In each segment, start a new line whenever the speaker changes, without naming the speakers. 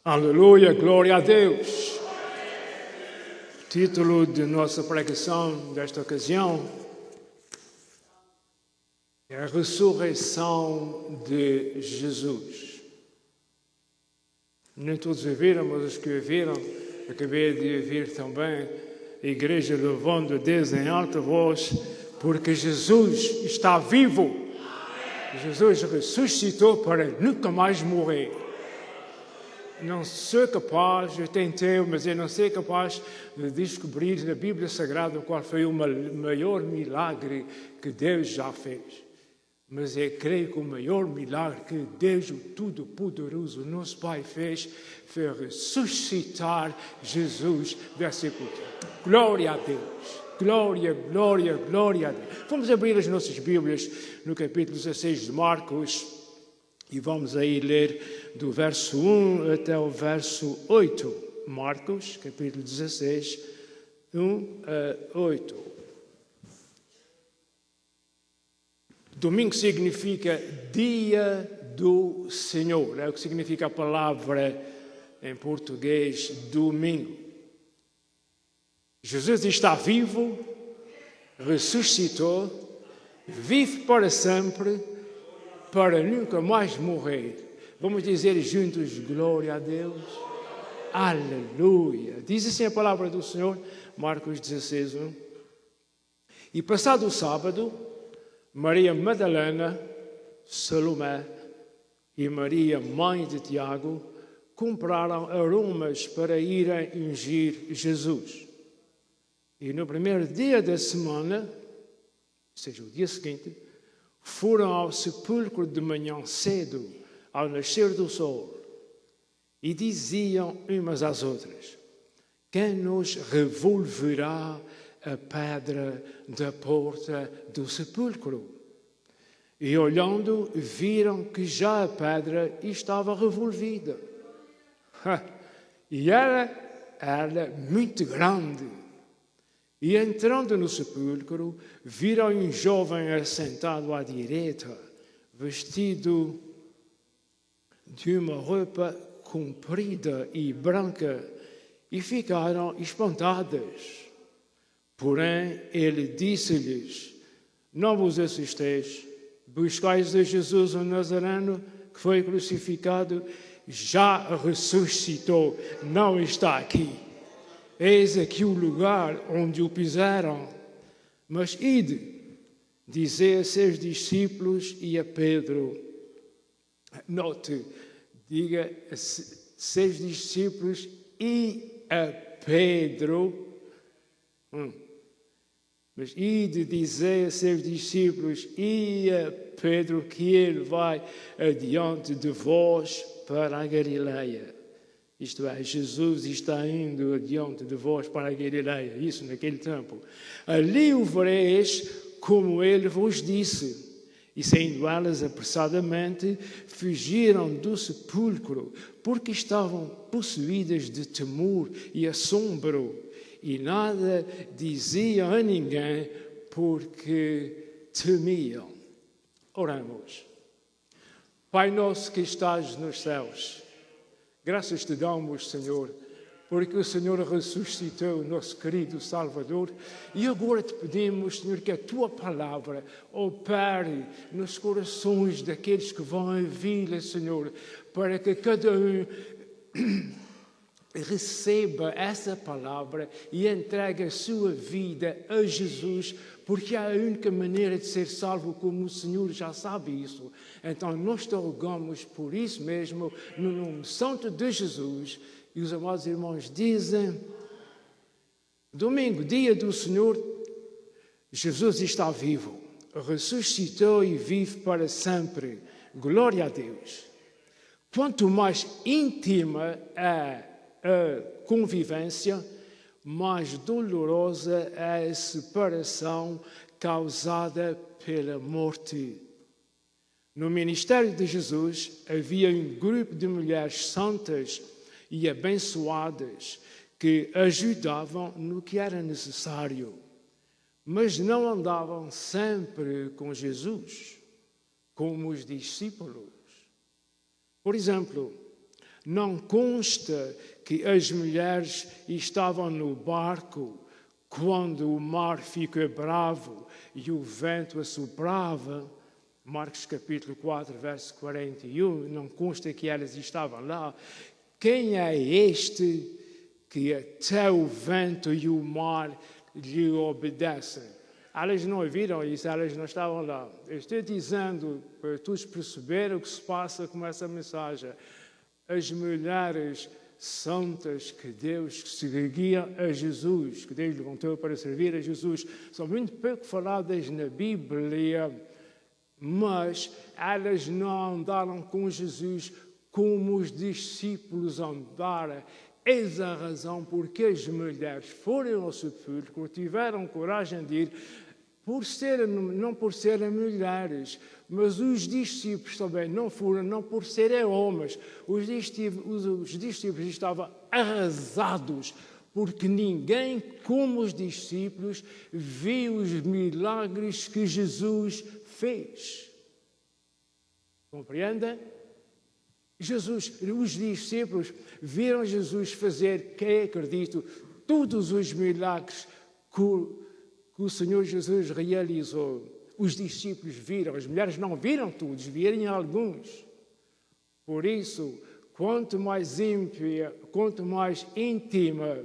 Aleluia, glória a Deus. O título de nossa pregação desta ocasião é a ressurreição de Jesus. Nem todos a viram, mas os que a viram, acabei de ouvir também a igreja louvando a Deus em alta voz, porque Jesus está vivo. Jesus ressuscitou para nunca mais morrer. Não sou capaz, eu tentei, mas eu não sei capaz de descobrir na Bíblia Sagrada qual foi o maior milagre que Deus já fez. Mas eu creio que o maior milagre que Deus, o Todo-Poderoso, nosso Pai, fez foi ressuscitar Jesus da sepultura. Glória a Deus! Glória, glória, glória a Deus! Vamos abrir as nossas Bíblias no capítulo 16 de Marcos. E vamos aí ler do verso 1 até o verso 8. Marcos, capítulo 16, 1 a 8. Domingo significa Dia do Senhor. É o que significa a palavra em português, domingo. Jesus está vivo, ressuscitou, vive para sempre, para nunca mais morrer. Vamos dizer juntos, glória a Deus. Aleluia. Diz assim a palavra do Senhor, Marcos 16, 1. E passado o sábado, Maria Madalena, Salomé e Maria, mãe de Tiago, compraram aromas para irem ungir Jesus. E no primeiro dia da semana, ou seja, o dia seguinte, foram ao sepulcro de manhã cedo, ao nascer do sol, e diziam umas às outras: quem nos revolverá a pedra da porta do sepulcro? E olhando, viram que já a pedra estava revolvida. E era muito grande. E entrando no sepulcro, viram um jovem assentado à direita, vestido de uma roupa comprida e branca, e ficaram espantadas. Porém, ele disse-lhes: não vos assusteis, buscais a Jesus o Nazareno, que foi crucificado, já ressuscitou, não está aqui. Eis aqui o lugar onde o puseram. Mas ide, dizei a seus discípulos e a Pedro. Note, diga a seus discípulos e a Pedro. Mas ide, dizei a seus discípulos e a Pedro que ele vai adiante de vós para a Galileia. Isto é, Jesus está indo adiante de vós para a Galileia, isso naquele tempo. Ali o vereis como ele vos disse. E saindo elas apressadamente, fugiram do sepulcro, porque estavam possuídas de temor e assombro, e nada diziam a ninguém, porque temiam. Oramos. Pai nosso que estás nos céus, graças te damos, Senhor, porque o Senhor ressuscitou o nosso querido Salvador, e agora te pedimos, Senhor, que a tua palavra opere nos corações daqueles que vão ouvi-la, Senhor, para que cada um receba essa palavra e entregue a sua vida a Jesus, porque é a única maneira de ser salvo, como o Senhor já sabe isso. Então nós te rogamos por isso mesmo, no nome santo de Jesus. E os amados irmãos dizem: domingo, dia do Senhor, Jesus está vivo, ressuscitou e vive para sempre. Glória a Deus. Quanto mais íntima é a convivência, mais dolorosa é a separação causada pela morte. No ministério de Jesus havia um grupo de mulheres santas e abençoadas que ajudavam no que era necessário, mas não andavam sempre com Jesus, como os discípulos. Por exemplo, Não consta que as mulheres estavam no barco quando o mar ficou bravo e o vento assoprava. Marcos capítulo 4, verso 41, não consta que elas estavam lá. Quem é este que até o vento e o mar lhe obedecem? Elas não viram isso, elas não estavam lá. Eu estou dizendo para todos perceberem o que se passa com essa mensagem. As mulheres santas que Deus seguia a Jesus, que Deus levantou para servir a Jesus, são muito pouco faladas na Bíblia, mas elas não andaram com Jesus como os discípulos andaram. Eis a razão porque as mulheres foram ao sepulcro, tiveram coragem de ir, não por serem mulheres, mas os discípulos também não foram, não por serem homens. Os discípulos estavam arrasados, porque ninguém, como os discípulos, viu os milagres que Jesus fez. Compreendem? Os discípulos viram Jesus fazer, que acredito, todos os milagres que o Senhor Jesus realizou. Os discípulos viram, as mulheres não viram todos, viram alguns. Por isso, quanto mais ímpia, quanto mais íntima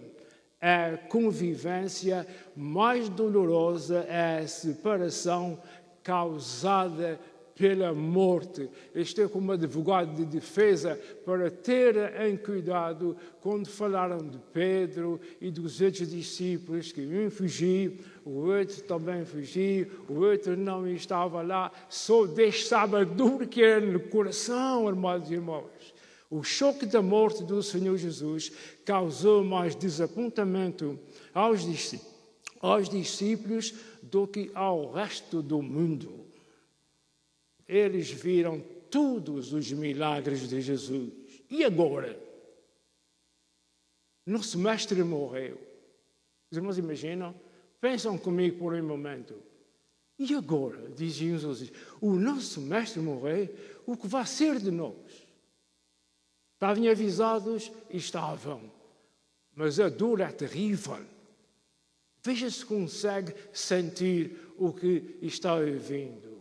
é a convivência, mais dolorosa é a separação causada pela morte. Estou como advogado de defesa para ter em cuidado quando falaram de Pedro e dos outros discípulos, que um fugiu, o outro também fugiu, o outro não estava lá. Só Deus sabe a dor que era no coração, amados irmãos. O choque da morte do Senhor Jesus causou mais desapontamento aos discípulos do que ao resto do mundo. Eles viram todos os milagres de Jesus. E agora? Nosso mestre morreu. Os irmãos imaginam? Pensam comigo por um momento. E agora? Diziam os outros. O nosso mestre morreu. O que vai ser de nós? Estavam avisados? Estavam. Mas a dor é terrível. Veja se consegue sentir o que está ouvindo.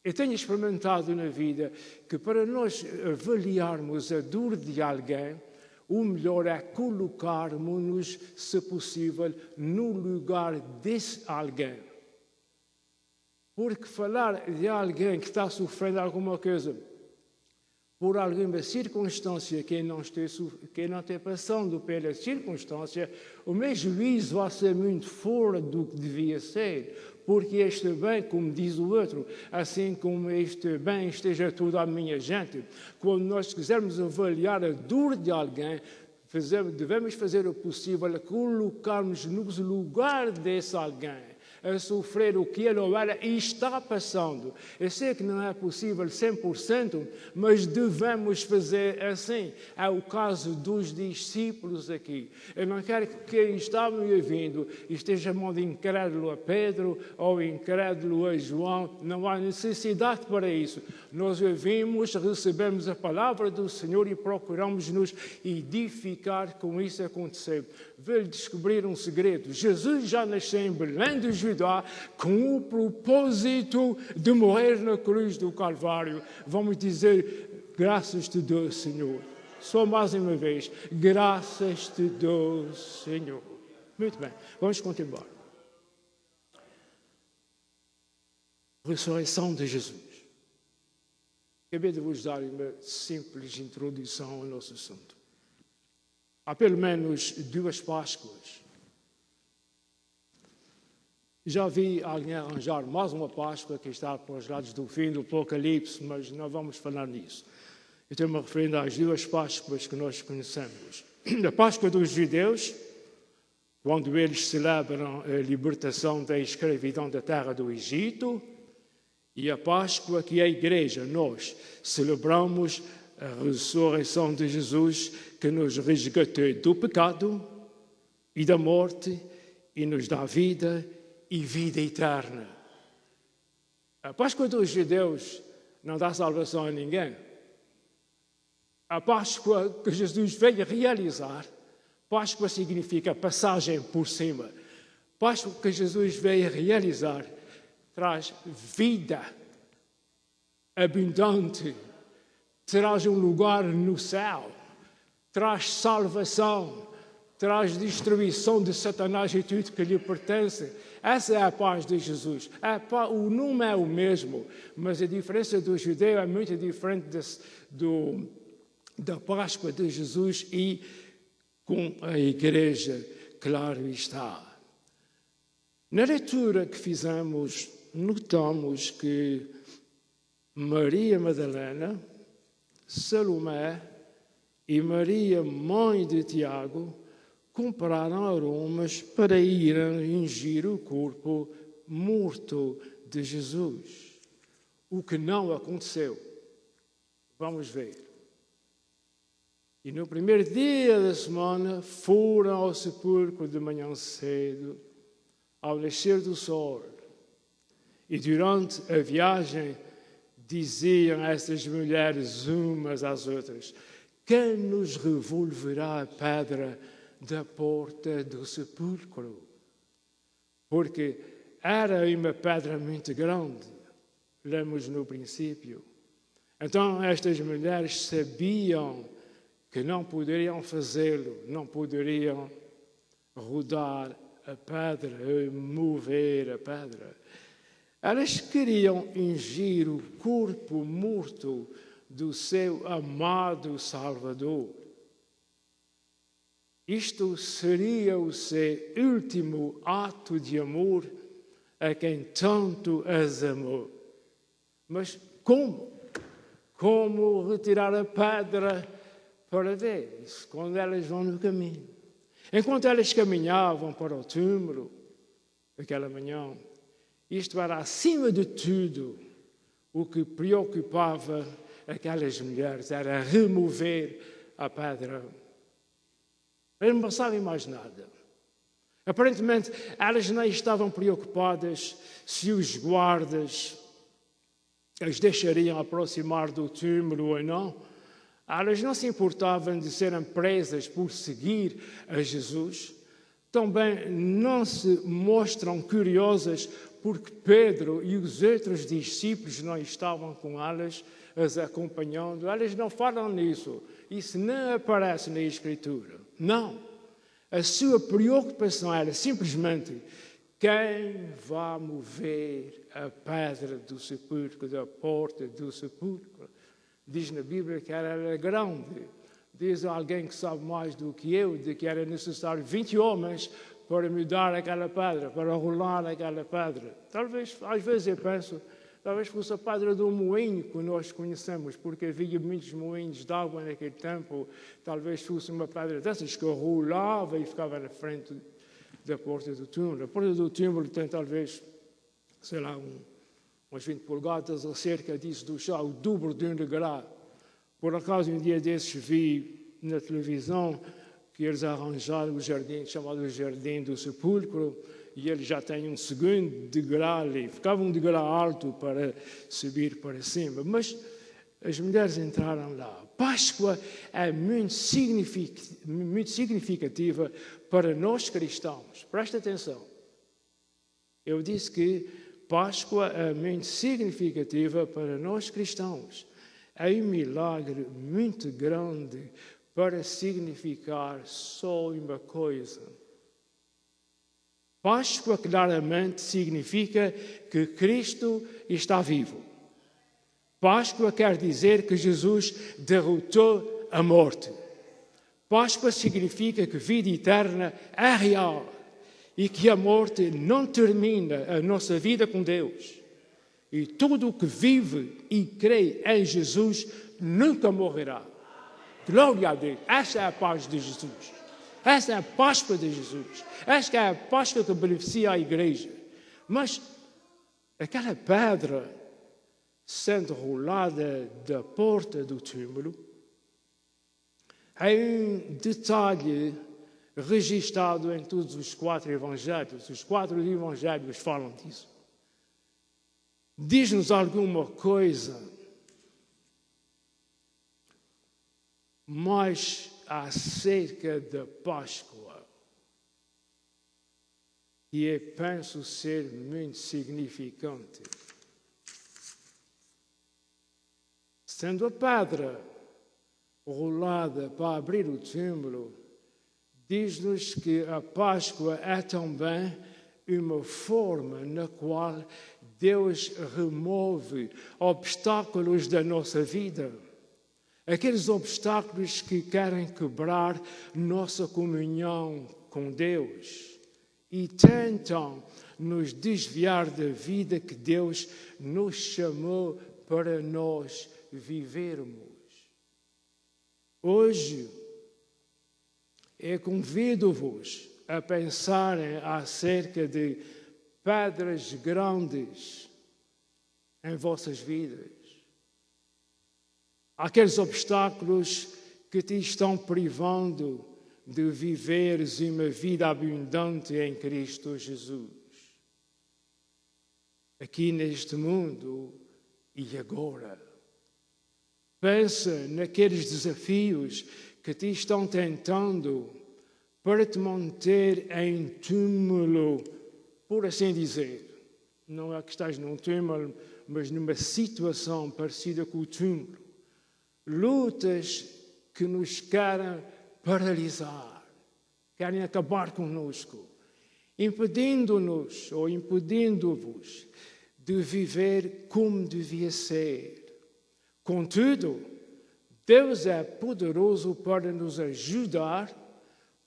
Eu tenho experimentado na vida que para nós avaliarmos a dor de alguém, o melhor é colocarmos-nos, se possível, no lugar desse alguém. Porque falar de alguém que está sofrendo alguma coisa, por alguma circunstância que não está passando pela circunstância, o meu juízo vai ser muito fora do que devia ser. Porque este bem, como diz o outro, assim como este bem esteja tudo à minha gente, quando nós quisermos avaliar a dor de alguém, devemos fazer o possível a colocarmos no lugar desse alguém, a sofrer o que ele ou ela está passando. Eu sei que não é possível 100%, mas devemos fazer assim. É o caso dos discípulos aqui. Eu não quero que quem está me ouvindo esteja chamando incrédulo a Pedro ou incrédulo a João. Não há necessidade para isso. Nós ouvimos, recebemos a palavra do Senhor e procuramos nos edificar com isso acontecer. Vou descobrir um segredo. Jesus já nasceu em Belém do Judá com o propósito de morrer na cruz do Calvário. Vamos dizer, graças te dou, Senhor. Só mais uma vez, graças te dou, Senhor. Muito bem, vamos continuar. Ressurreição de Jesus. Acabei de vos dar uma simples introdução ao nosso assunto. Há pelo menos 2 Páscoas. Já vi alguém arranjar mais uma Páscoa que está para os lados do fim do Apocalipse, mas não vamos falar nisso. Eu estou-me referindo às 2 Páscoas que nós conhecemos. A Páscoa dos judeus, quando eles celebram a libertação da escravidão da terra do Egito, e a Páscoa que a Igreja, nós, celebramos a ressurreição de Jesus, que nos resgatou do pecado e da morte e nos dá vida e vida eterna. A Páscoa dos judeus não dá salvação a ninguém. A Páscoa que Jesus veio realizar, Páscoa significa passagem por cima. Páscoa que Jesus veio realizar traz vida abundante, traz um lugar no céu, traz salvação, traz destruição de Satanás e tudo que lhe pertence. Essa é a paz de Jesus. O nome é o mesmo, mas a diferença do judeu é muito diferente da Páscoa de Jesus e com a igreja, claro está. Na leitura que fizemos, notamos que Maria Madalena, Salomé e Maria, mãe de Tiago, compraram aromas para irem ungir o corpo morto de Jesus. O que não aconteceu. Vamos ver. E no primeiro dia da semana foram ao sepulcro de manhã cedo, ao nascer do sol. E durante a viagem diziam estas mulheres umas às outras: quem nos revolverá a pedra da porta do sepulcro? Porque era uma pedra muito grande, lemos no princípio. Então estas mulheres sabiam que não poderiam fazê-lo, não poderiam rodar a pedra, mover a pedra. Elas queriam ungir o corpo morto do seu amado Salvador. Isto seria o seu último ato de amor a quem tanto as amou. Mas como? Como retirar a pedra para ver isso quando elas vão no caminho? Enquanto elas caminhavam para o túmulo, aquela manhã, isto era acima de tudo o que preocupava aquelas mulheres, era remover a pedra. Eles não pensavam em mais nada. Aparentemente, elas nem estavam preocupadas se os guardas as deixariam aproximar do túmulo ou não. Elas não se importavam de serem presas por seguir a Jesus. Também não se mostram curiosas porque Pedro e os outros discípulos não estavam com elas, as acompanhando. Elas não falam nisso. Isso não aparece na Escritura. Não. A sua preocupação era simplesmente: quem vai mover a pedra do sepulcro, da porta do sepulcro? Diz na Bíblia que ela era grande. Diz alguém que sabe mais do que eu de que era necessário 20 homens para mudar aquela pedra, para rolar aquela pedra. Talvez, às vezes eu penso, talvez fosse a pedra do moinho que nós conhecemos, porque havia muitos moinhos de água naquele tempo. Talvez fosse uma pedra dessas que rolava e ficava na frente da porta do túmulo. A porta do túmulo tem talvez, sei lá, umas 20 polegadas ou cerca disso do chão, o dobro de um degrau. Por acaso, um dia desses vi na televisão que eles arranjaram o jardim, chamado Jardim do Sepulcro, e ele já tem um segundo degrau ali. Ficava um degrau alto para subir para cima. Mas as mulheres entraram lá. Páscoa é muito significativa para nós cristãos. Presta atenção. Eu disse que Páscoa é muito significativa para nós cristãos. É um milagre muito grande para significar só uma coisa. Páscoa claramente significa que Cristo está vivo. Páscoa quer dizer que Jesus derrotou a morte. Páscoa significa que vida eterna é real e que a morte não termina a nossa vida com Deus. E todo o que vive e crê em Jesus nunca morrerá. Glória a Deus. Esta é a paz de Jesus. Esta é a Páscoa de Jesus. Esta é a Páscoa que beneficia a igreja. Mas aquela pedra sendo rolada da porta do túmulo é um detalhe registrado em todos os 4 evangelhos. Os 4 evangelhos falam disso. Diz-nos alguma coisa. mas acerca da Páscoa, que eu penso ser muito significante. Sendo a pedra rolada para abrir o túmulo, diz-nos que a Páscoa é também uma forma na qual Deus remove obstáculos da nossa vida. Aqueles obstáculos que querem quebrar nossa comunhão com Deus e tentam nos desviar da vida que Deus nos chamou para nós vivermos. Hoje, eu convido-vos a pensarem acerca de pedras grandes em vossas vidas. Aqueles obstáculos que te estão privando de viveres uma vida abundante em Cristo Jesus. Aqui neste mundo e agora. Pensa naqueles desafios que te estão tentando para te manter em túmulo, por assim dizer. Não é que estás num túmulo, mas numa situação parecida com o túmulo. Lutas que nos querem paralisar, querem acabar conosco, impedindo-nos ou impedindo-vos de viver como devia ser. Contudo, Deus é poderoso para nos ajudar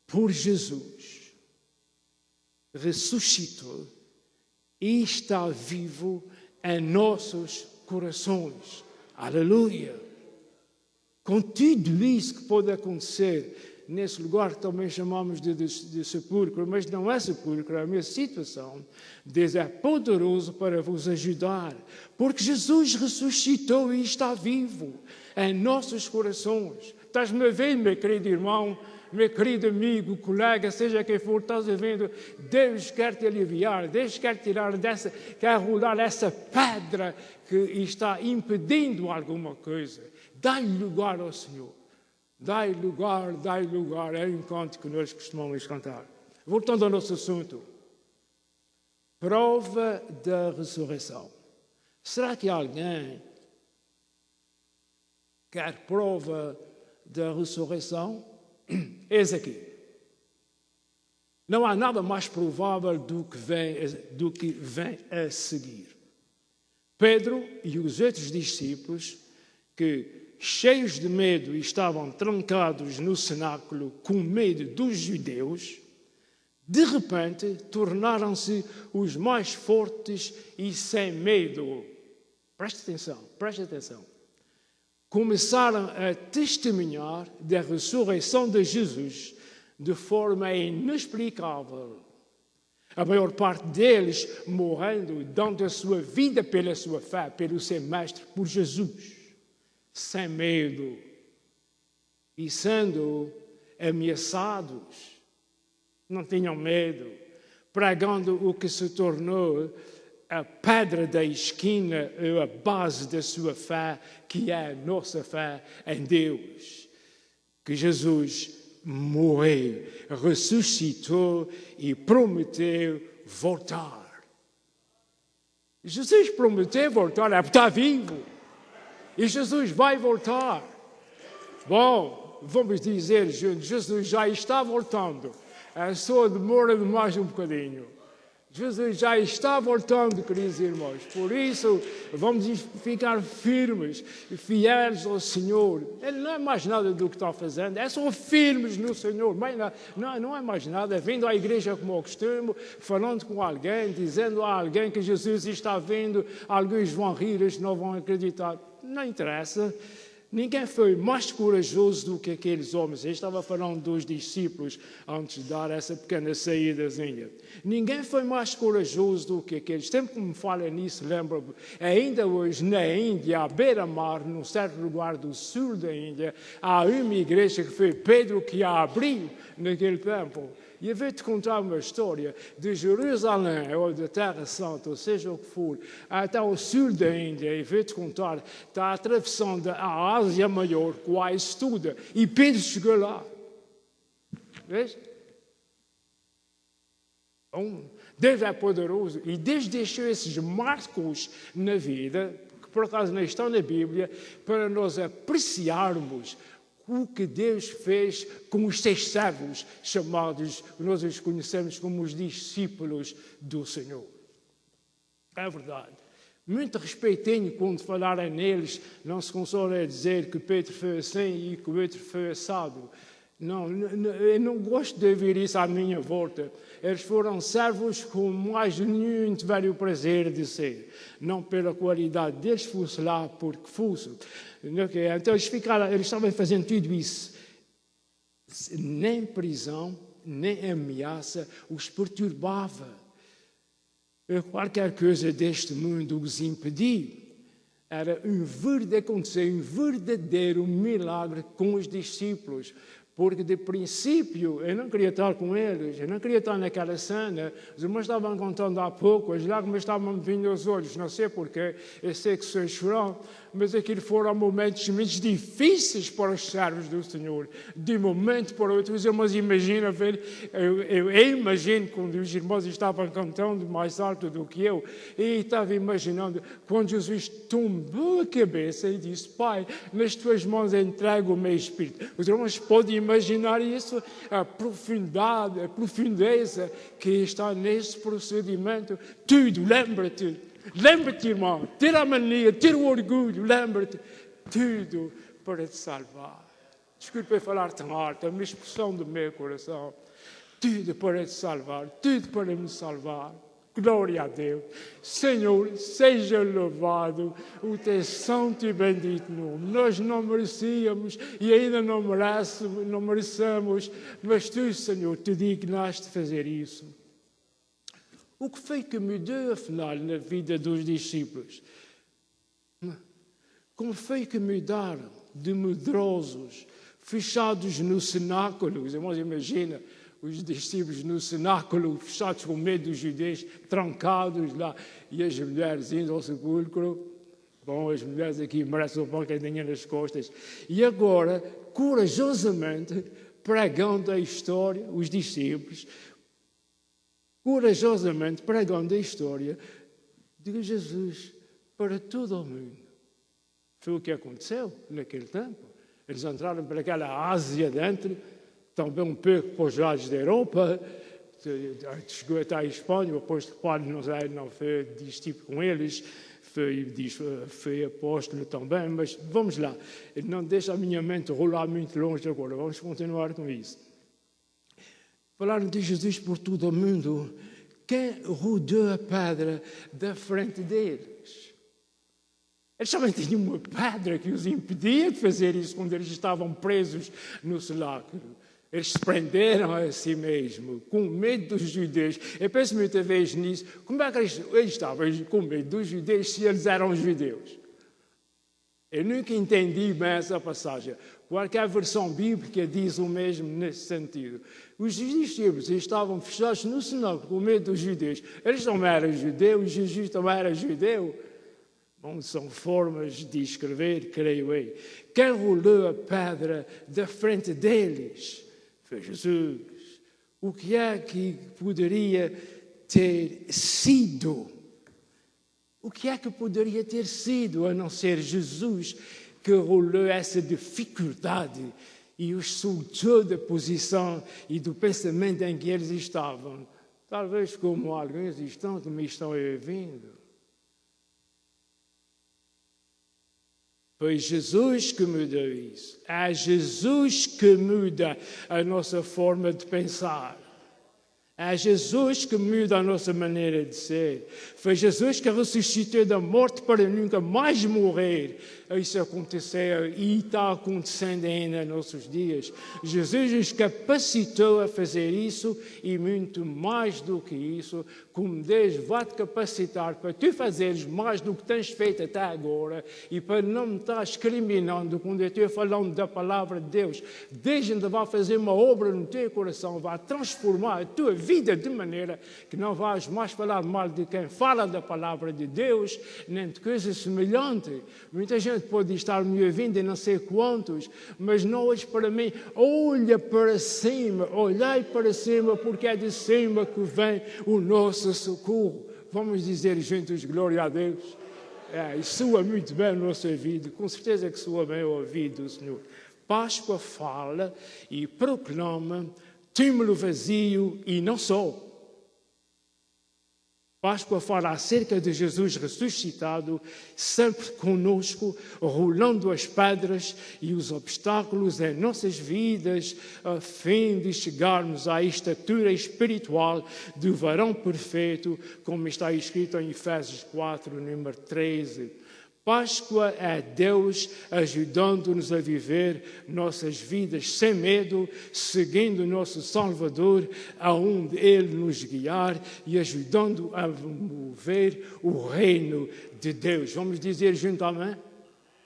por Jesus. Ressuscitou e está vivo em nossos corações. Aleluia! Com tudo isso que pode acontecer nesse lugar que também chamamos de sepulcro, mas não é sepulcro, é a minha situação. Deus é poderoso para vos ajudar, porque Jesus ressuscitou e está vivo em nossos corações. Estás-me a ver, meu querido irmão, meu querido amigo, colega, seja quem for, estás a vendo, Deus quer te aliviar, Deus quer tirar quer rolar essa pedra que está impedindo alguma coisa. Dá-lhe lugar ao Senhor. Dá-lhe lugar, dá-lhe lugar. É um canto que nós costumamos cantar. Voltando ao nosso assunto. Prova da ressurreição. Será que alguém quer prova da ressurreição? Eis aqui. Não há nada mais provável do que vem a seguir. Pedro e os outros discípulos, que cheios de medo estavam trancados no cenáculo com medo dos judeus, de repente tornaram-se os mais fortes e sem medo. Preste atenção. Começaram a testemunhar da ressurreição de Jesus de forma inexplicável. A maior parte deles morrendo, dando a sua vida pela sua fé, pelo seu mestre, por Jesus. Sem medo e sendo ameaçados, não tinham medo, pregando o que se tornou a pedra da esquina, a base da sua fé, que é a nossa fé em Deus. Que Jesus morreu, ressuscitou e prometeu voltar. Jesus prometeu voltar, é porque está vivo. E Jesus vai voltar. Bom, vamos dizer juntos, Jesus já está voltando. É só demora de mais um bocadinho. Jesus já está voltando, queridos irmãos. Por isso, vamos ficar firmes e fiéis ao Senhor. Ele não é mais nada do que está fazendo, é só firmes no Senhor. Não é mais nada, é vindo à igreja como eu costumo, falando com alguém, dizendo a alguém que Jesus está vindo. Alguns vão rir, outros não vão acreditar. Não interessa. Ninguém foi mais corajoso do que aqueles homens. Eu estava falando dos discípulos antes de dar essa pequena saídazinha. Ninguém foi mais corajoso do que aqueles. Sempre que me fala nisso, lembro-me, ainda hoje na Índia, à beira-mar, num certo lugar do sul da Índia, há uma igreja que foi Pedro que a abriu naquele tempo. E eu vou-te contar uma história de Jerusalém, ou da Terra Santa, ou seja o que for, até ao sul da Índia. E vou-te contar, está atravessando a Ásia Maior, quase toda. E Pedro chegou lá. Vês? Então, Deus é poderoso. E Deus deixou esses marcos na vida, que por acaso não estão na Bíblia, para nós apreciarmos o que Deus fez com os seus servos, chamados, nós os conhecemos como os discípulos do Senhor. É verdade. Muito respeito tenho quando falarem neles, não se consola a dizer que Pedro foi assim e que Pedro foi assado. Não, eu não gosto de ouvir isso à minha volta. Eles foram servos com mais nenhum tiveram o prazer de ser. Não pela qualidade deles, fosse lá porque fosse. Então eles estavam fazendo tudo isso. Nem prisão, nem ameaça os perturbava. Qualquer coisa deste mundo os impedia. Era um verdadeiro milagre com os discípulos. Porque, de princípio, eu não queria estar com eles, eu não queria estar naquela cena. Os irmãos estavam contando há pouco, as lágrimas estavam me vindo aos olhos, não sei porquê, eu sei que sou chorão, mas aquilo foram momentos muito difíceis para os servos do Senhor. De um momento para outro, os irmãos imaginam, eu imagino quando os irmãos estavam cantando mais alto do que eu, e estava imaginando quando Jesus tombou a cabeça e disse: Pai, nas tuas mãos entrego o meu espírito. Os irmãos podem imaginar isso, a profundidade, a profundeza que está nesse procedimento. Tudo, lembra-te, irmão, tira a mania, tira o orgulho, lembra-te, tudo para te salvar. Desculpe falar tão alto, é uma expressão do meu coração. Tudo para te salvar, tudo para me salvar. Glória a Deus. Senhor, seja louvado o teu santo e bendito nome. Nós não merecíamos e ainda não merecemos, mas tu, Senhor, te dignaste fazer isso. O que foi que mudou, afinal, na vida dos discípulos? Como foi que mudaram de medrosos, fechados no cenáculo? Os irmãos imaginam os discípulos no cenáculo, fechados com medo dos judeus, trancados lá, e as mulheres indo ao sepulcro. Bom, as mulheres aqui merecem um pancadinha nas costas. E agora, corajosamente, pregando a história, os discípulos, corajosamente pregando a história de Jesus para todo o mundo. Foi o que aconteceu naquele tempo. Eles entraram para aquela Ásia dentro, também um pouco para os lados da Europa, chegou até a Espanha, o apóstolo Paulo não foi desse tipo com eles, foi apóstolo também, mas vamos lá, não deixa a minha mente rolar muito longe agora, vamos continuar com isso. Falaram de Jesus por todo o mundo. Quem rodou a pedra da frente deles? Eles também tinham uma pedra que os impedia de fazer isso quando eles estavam presos no cenáculo. Eles se prenderam a si mesmo, com medo dos judeus. Eu penso muitas vezes nisso. Como é que eles estavam com medo dos judeus se eles eram judeus? Eu nunca entendi bem essa passagem. Qualquer versão bíblica diz o mesmo nesse sentido. Os discípulos estavam fechados no cenáculo com medo dos judeus. Eles não eram judeus, Jesus também era judeu. Bom, são formas de escrever, creio eu. Quem rolou a pedra da frente deles foi Jesus. O que é que poderia ter sido? O que é que poderia ter sido, a não ser Jesus, que rolou essa dificuldade e os soltou da posição e do pensamento em que eles estavam? Talvez como alguns estão que me estão ouvindo. Foi Jesus que mudou isso. É Jesus que muda a nossa forma de pensar. É Jesus que muda a nossa maneira de ser. Foi Jesus que ressuscitou da morte para nunca mais morrer. Isso aconteceu e está acontecendo ainda nos nossos dias. Jesus nos capacitou a fazer isso e muito mais do que isso, como Deus vai te capacitar para tu fazeres mais do que tens feito até agora e para não me estar discriminando quando eu estou falando da palavra de Deus. Deus ainda vai fazer uma obra no teu coração, vai transformar a tua vida de maneira que não vais mais falar mal de quem fala da palavra de Deus, nem de coisas semelhantes. Muita gente pode estar me ouvindo e não sei quantos, mas não olhes para mim, olha para cima, olhai para cima, porque é de cima que vem o nosso socorro. Vamos dizer juntos, glória a Deus. E soa muito bem o nosso ouvido, com certeza que soa bem o ouvido do Senhor. Páscoa fala e proclama túmulo vazio e não só. Páscoa fala acerca de Jesus ressuscitado, sempre conosco, rolando as pedras e os obstáculos em nossas vidas, a fim de chegarmos à estatura espiritual do varão perfeito, como está escrito em Efésios 4, número 13. Páscoa é Deus ajudando-nos a viver nossas vidas sem medo, seguindo o nosso Salvador, aonde Ele nos guiar e ajudando a mover o reino de Deus. Vamos dizer junto amém?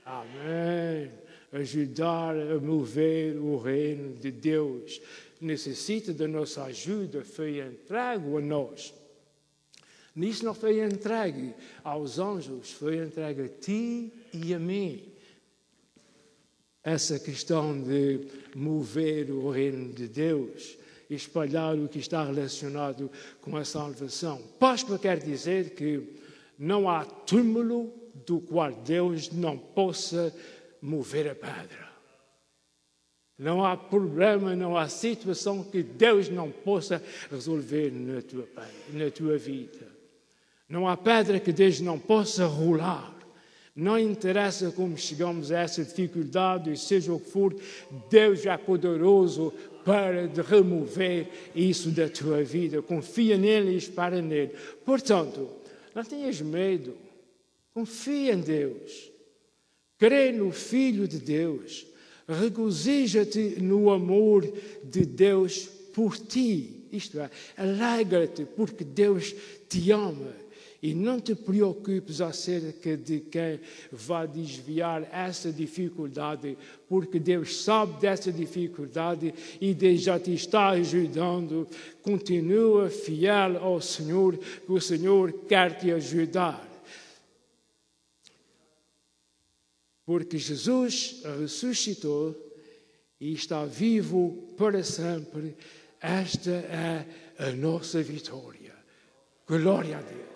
Amém. Ajudar a mover o reino de Deus. Necessita da nossa ajuda, foi entregue a nós. Nisso não foi entregue aos anjos, foi entregue a ti e a mim. Essa questão de mover o reino de Deus, espalhar o que está relacionado com a salvação. Páscoa quer dizer que não há túmulo do qual Deus não possa mover a pedra. Não há problema, não há situação que Deus não possa resolver na tua vida. Não há pedra que Deus não possa rolar. Não interessa como chegamos a essa dificuldade, seja o que for, Deus é poderoso para remover isso da tua vida. Confia nele e espera nele. Portanto, não tenhas medo. Confia em Deus. Crê no Filho de Deus. Regozija-te no amor de Deus por ti. Isto é, alegra-te porque Deus te ama. E não te preocupes acerca de quem vai desviar essa dificuldade, porque Deus sabe dessa dificuldade e Deus já te está ajudando. Continua fiel ao Senhor, que o Senhor quer te ajudar. Porque Jesus ressuscitou e está vivo para sempre. Esta é a nossa vitória. Glória a Deus.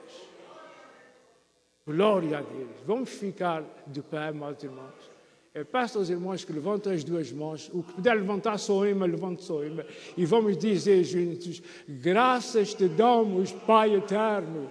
Glória a Deus. Vamos ficar de pé, meus irmãos. Eu peço aos irmãos que levantem as duas mãos. O que puder levantar só uma, levante só uma. E vamos dizer juntos: graças te damos, Pai eterno.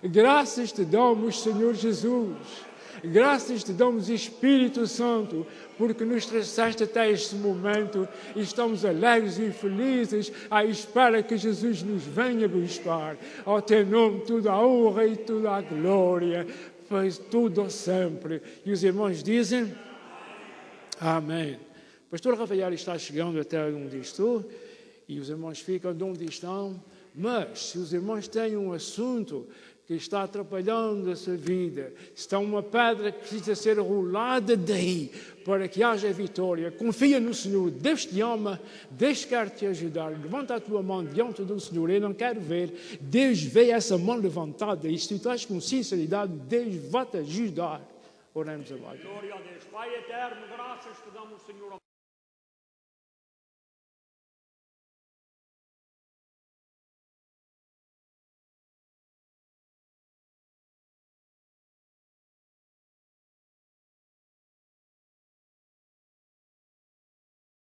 Graças te damos, Senhor Jesus. Graças te damos, Espírito Santo, porque nos trouxeste até este momento e estamos alegres e felizes à espera que Jesus nos venha buscar. Ao teu nome toda a honra e toda a glória, pois tudo sempre. E os irmãos dizem: amém. O pastor Rafael está chegando até onde estou e os irmãos ficam de onde estão. Mas se os irmãos têm um assunto que está atrapalhando a sua vida, se está uma pedra que precisa ser rolada daí para que haja vitória, confia no Senhor. Deus te ama, Deus quer te ajudar. Levanta a tua mão diante do Senhor. Eu não quero ver. Deus vê essa mão levantada e se tu estás com sinceridade, Deus vai te ajudar. Oremos a Deus.
Glória a Deus. Pai eterno, graças te damos, Senhor.